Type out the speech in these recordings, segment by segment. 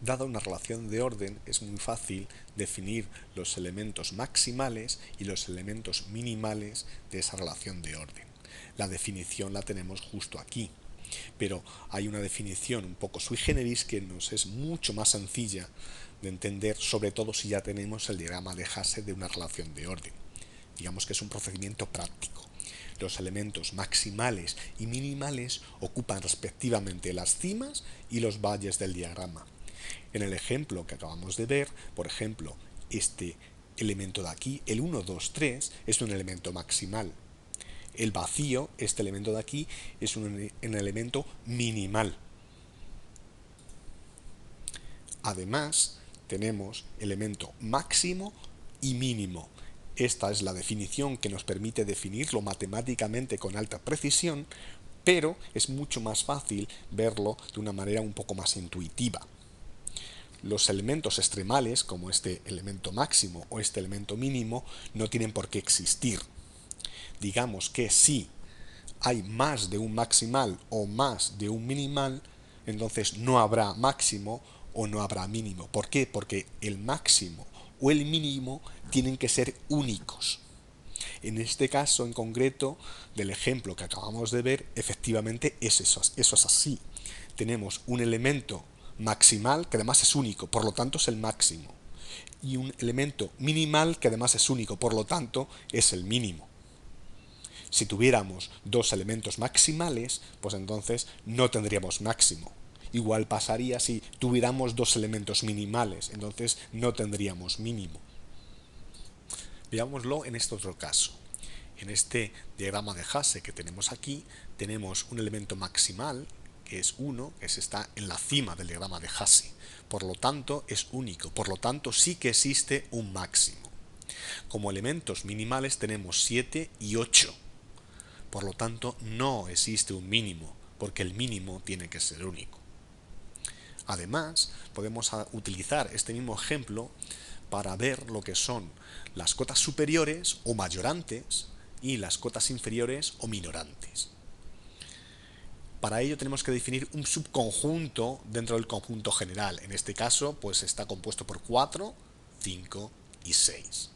Dada una relación de orden, es muy fácil definir los elementos maximales y los elementos minimales de esa relación de orden. La definición la tenemos justo aquí, pero hay una definición un poco sui generis que nos es mucho más sencilla de entender, sobre todo si ya tenemos el diagrama de Hasse de una relación de orden. Digamos que es un procedimiento práctico. Los elementos maximales y minimales ocupan respectivamente las cimas y los valles del diagrama. En el ejemplo que acabamos de ver, por ejemplo, este elemento de aquí, el 1, 2, 3, es un elemento maximal. El vacío, este elemento de aquí, es un elemento minimal. Además, tenemos elemento máximo y mínimo. Esta es la definición que nos permite definirlo matemáticamente con alta precisión, pero es mucho más fácil verlo de una manera un poco más intuitiva. Los elementos extremales, como este elemento máximo o este elemento mínimo, no tienen por qué existir. Digamos que si hay más de un maximal o más de un minimal, entonces no habrá máximo o no habrá mínimo. ¿Por qué? Porque el máximo o el mínimo tienen que ser únicos. En este caso en concreto del ejemplo que acabamos de ver, efectivamente eso es así. Tenemos un elemento maximal que además es único, por lo tanto es el máximo, y un elemento minimal que además es único, por lo tanto es el mínimo. Si tuviéramos dos elementos maximales, pues entonces no tendríamos máximo. Igual pasaría si tuviéramos dos elementos minimales, entonces no tendríamos mínimo. Veámoslo en este otro caso. En este diagrama de Hasse que tenemos aquí, tenemos un elemento maximal, que es 1, que está en la cima del diagrama de Hasse. Por lo tanto, es único. Por lo tanto, sí que existe un máximo. Como elementos minimales tenemos 7 y 8. Por lo tanto, no existe un mínimo, porque el mínimo tiene que ser único. Además, podemos utilizar este mismo ejemplo para ver lo que son las cotas superiores o mayorantes y las cotas inferiores o minorantes. Para ello tenemos que definir un subconjunto dentro del conjunto general. En este caso, pues está compuesto por 4, 5 y 6.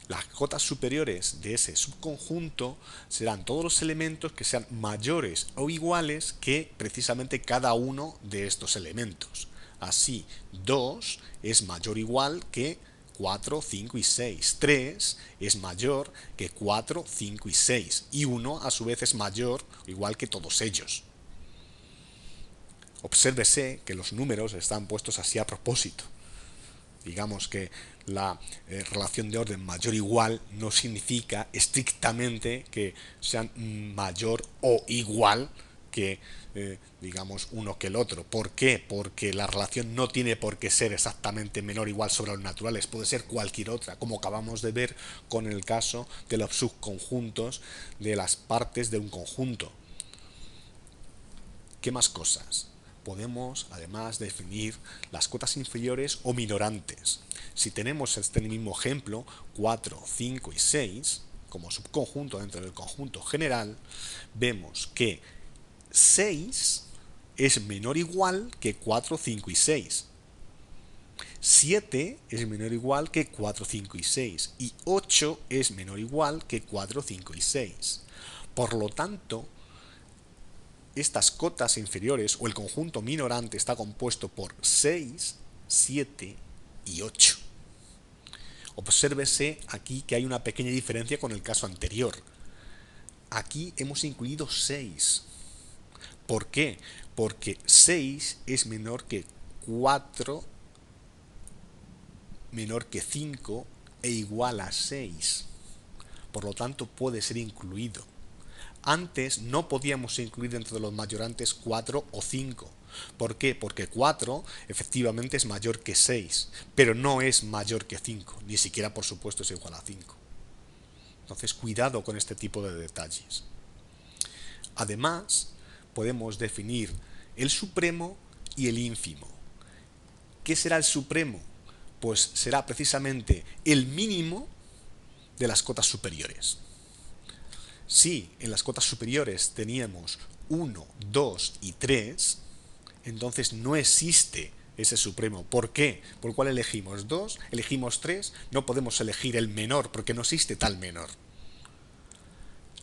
Las cotas superiores de ese subconjunto serán todos los elementos que sean mayores o iguales que precisamente cada uno de estos elementos. Así, 2 es mayor o igual que 4, 5 y 6. 3 es mayor que 4, 5 y 6. Y 1 a su vez es mayor o igual que todos ellos. Obsérvese que los números están puestos así a propósito. Digamos que la relación de orden mayor o igual no significa estrictamente que sean mayor o igual que digamos uno que el otro. ¿Por qué? Porque la relación no tiene por qué ser exactamente menor o igual sobre los naturales, puede ser cualquier otra, como acabamos de ver con el caso de los subconjuntos de las partes de un conjunto. ¿Qué más cosas? Podemos además definir las cotas inferiores o minorantes. Si tenemos este mismo ejemplo, 4, 5 y 6, como subconjunto dentro del conjunto general, vemos que 6 es menor o igual que 4, 5 y 6. 7 es menor o igual que 4, 5 y 6. Y 8 es menor o igual que 4, 5 y 6. Por lo tanto, estas cotas inferiores o el conjunto minorante está compuesto por 6, 7 y 8. Obsérvese aquí que hay una pequeña diferencia con el caso anterior. Aquí hemos incluido 6. ¿Por qué? Porque 6 es menor que 4, menor que 5 e igual a 6. Por lo tanto, puede ser incluido. Antes no podíamos incluir dentro de los mayorantes 4 o 5. ¿Por qué? Porque 4 efectivamente es mayor que 6, pero no es mayor que 5, ni siquiera por supuesto es igual a 5. Entonces cuidado con este tipo de detalles. Además, podemos definir el supremo y el ínfimo. ¿Qué será el supremo? Pues será precisamente el mínimo de las cotas superiores. Si en las cotas superiores teníamos 1, 2 y 3, entonces no existe ese supremo. ¿Por qué? ¿Por cuál elegimos? ¿2? ¿Elegimos 3? No podemos elegir el menor porque no existe tal menor.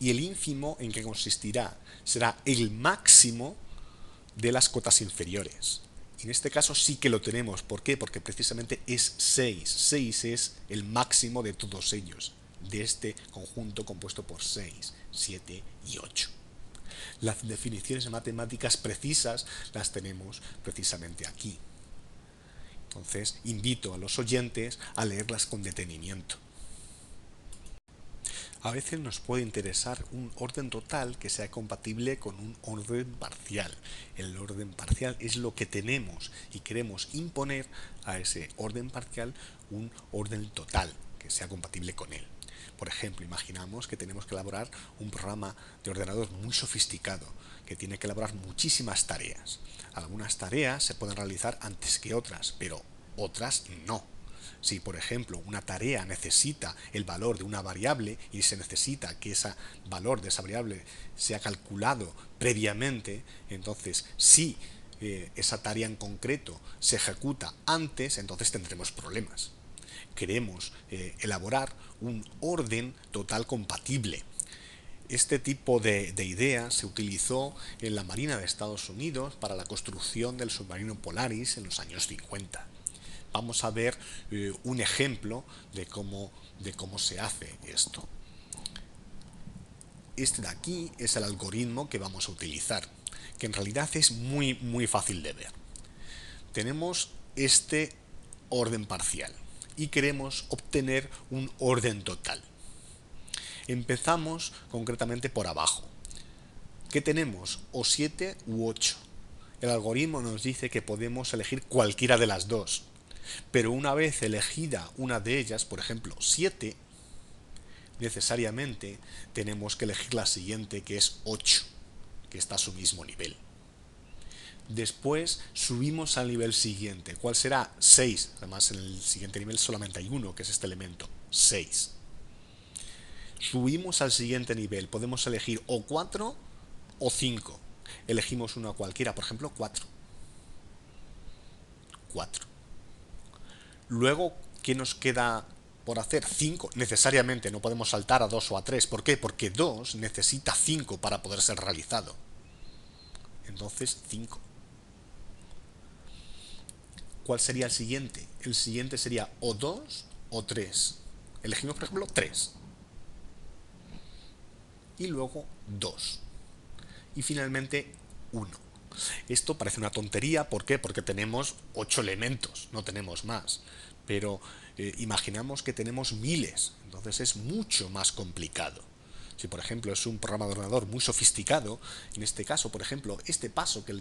¿Y el ínfimo en qué consistirá? Será el máximo de las cotas inferiores. En este caso sí que lo tenemos. ¿Por qué? Porque precisamente es 6. 6 es el máximo de todos ellos, de este conjunto compuesto por 6, 7 y 8. Las definiciones matemáticas precisas las tenemos precisamente aquí. Entonces, invito a los oyentes a leerlas con detenimiento. A veces nos puede interesar un orden total que sea compatible con un orden parcial. El orden parcial es lo que tenemos y queremos imponer a ese orden parcial un orden total que sea compatible con él. Por ejemplo, imaginamos que tenemos que elaborar un programa de ordenador muy sofisticado que tiene que elaborar muchísimas tareas. Algunas tareas se pueden realizar antes que otras, pero otras no. Si, por ejemplo, una tarea necesita el valor de una variable y se necesita que ese valor de esa variable sea calculado previamente, entonces si esa tarea en concreto se ejecuta antes, entonces tendremos problemas. Queremos elaborar un orden total compatible. Este tipo de idea se utilizó en la Marina de Estados Unidos para la construcción del submarino Polaris en los años 50. Vamos a ver un ejemplo de cómo se hace esto. Este de aquí es el algoritmo que vamos a utilizar, que en realidad es muy fácil de ver. Tenemos este orden parcial y queremos obtener un orden total. Empezamos concretamente por abajo. ¿Qué tenemos? O 7 u 8. El algoritmo nos dice que podemos elegir cualquiera de las dos. Pero una vez elegida una de ellas, por ejemplo 7, necesariamente tenemos que elegir la siguiente, que es 8, que está a su mismo nivel. Después subimos al nivel siguiente. ¿Cuál será? 6. Además, en el siguiente nivel solamente hay uno, que es este elemento, 6. Subimos al siguiente nivel. Podemos elegir o 4 o 5. Elegimos una cualquiera, por ejemplo 4. 4. Luego, ¿qué nos queda por hacer? 5. Necesariamente no podemos saltar a 2 o a 3. ¿Por qué? Porque 2 necesita 5 para poder ser realizado. Entonces, 5. ¿Cuál sería el siguiente? El siguiente sería o 2 o 3. Elegimos, por ejemplo, 3. Y luego 2. Y finalmente 1. Esto parece una tontería, ¿por qué? Porque tenemos 8 elementos, no tenemos más. Pero imaginamos que tenemos miles, entonces es mucho más complicado. Si por ejemplo es un programa de ordenador muy sofisticado, en este caso, por ejemplo, este paso que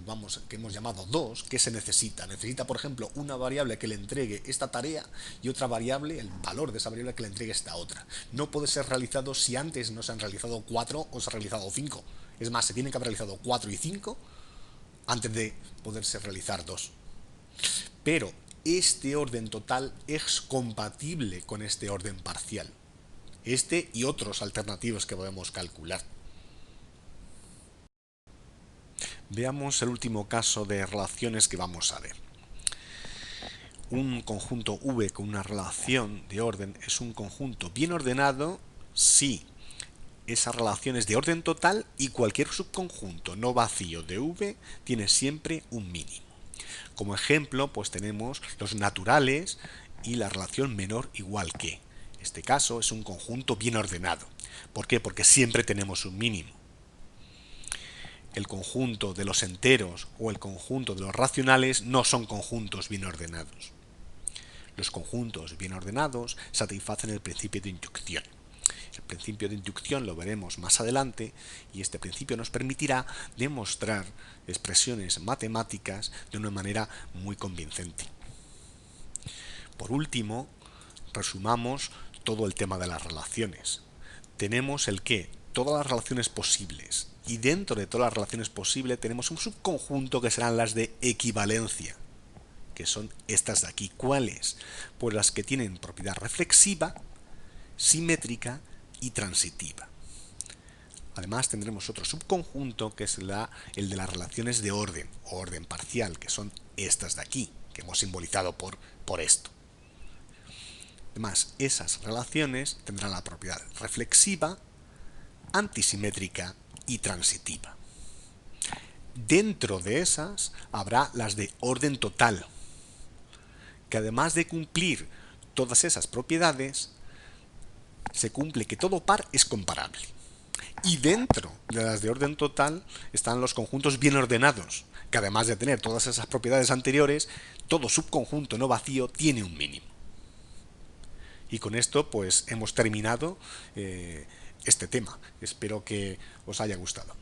hemos llamado 2, ¿qué se necesita? Necesita, por ejemplo, una variable que le entregue esta tarea y otra variable, el valor de esa variable que le entregue esta otra. No puede ser realizado si antes no se han realizado 4 o se han realizado 5. Es más, se tienen que haber realizado 4 y 5 antes de poderse realizar 2. Pero este orden total es compatible con este orden parcial. Este y otros alternativos que podemos calcular. Veamos el último caso de relaciones que vamos a ver. Un conjunto V con una relación de orden es un conjunto bien ordenado si esa relación es de orden total y cualquier subconjunto no vacío de V tiene siempre un mínimo. Como ejemplo, pues tenemos los naturales y la relación menor igual que. En este caso es un conjunto bien ordenado. ¿Por qué? Porque siempre tenemos un mínimo. El conjunto de los enteros o el conjunto de los racionales no son conjuntos bien ordenados. Los conjuntos bien ordenados satisfacen el principio de inducción. El principio de inducción lo veremos más adelante y este principio nos permitirá demostrar expresiones matemáticas de una manera muy convincente. Por último, resumamos todo el tema de las relaciones. Tenemos el que todas las relaciones posibles y dentro de todas las relaciones posibles tenemos un subconjunto que serán las de equivalencia, que son estas de aquí. ¿Cuáles? Pues las que tienen propiedad reflexiva, simétrica y transitiva. Además tendremos otro subconjunto que es el de las relaciones de orden o orden parcial, que son estas de aquí, que hemos simbolizado por esto. Además, esas relaciones tendrán la propiedad reflexiva, antisimétrica y transitiva. Dentro de esas habrá las de orden total, que además de cumplir todas esas propiedades, se cumple que todo par es comparable. Y dentro de las de orden total están los conjuntos bien ordenados, que además de tener todas esas propiedades anteriores, todo subconjunto no vacío tiene un mínimo. Y con esto pues hemos terminado este tema. Espero que os haya gustado.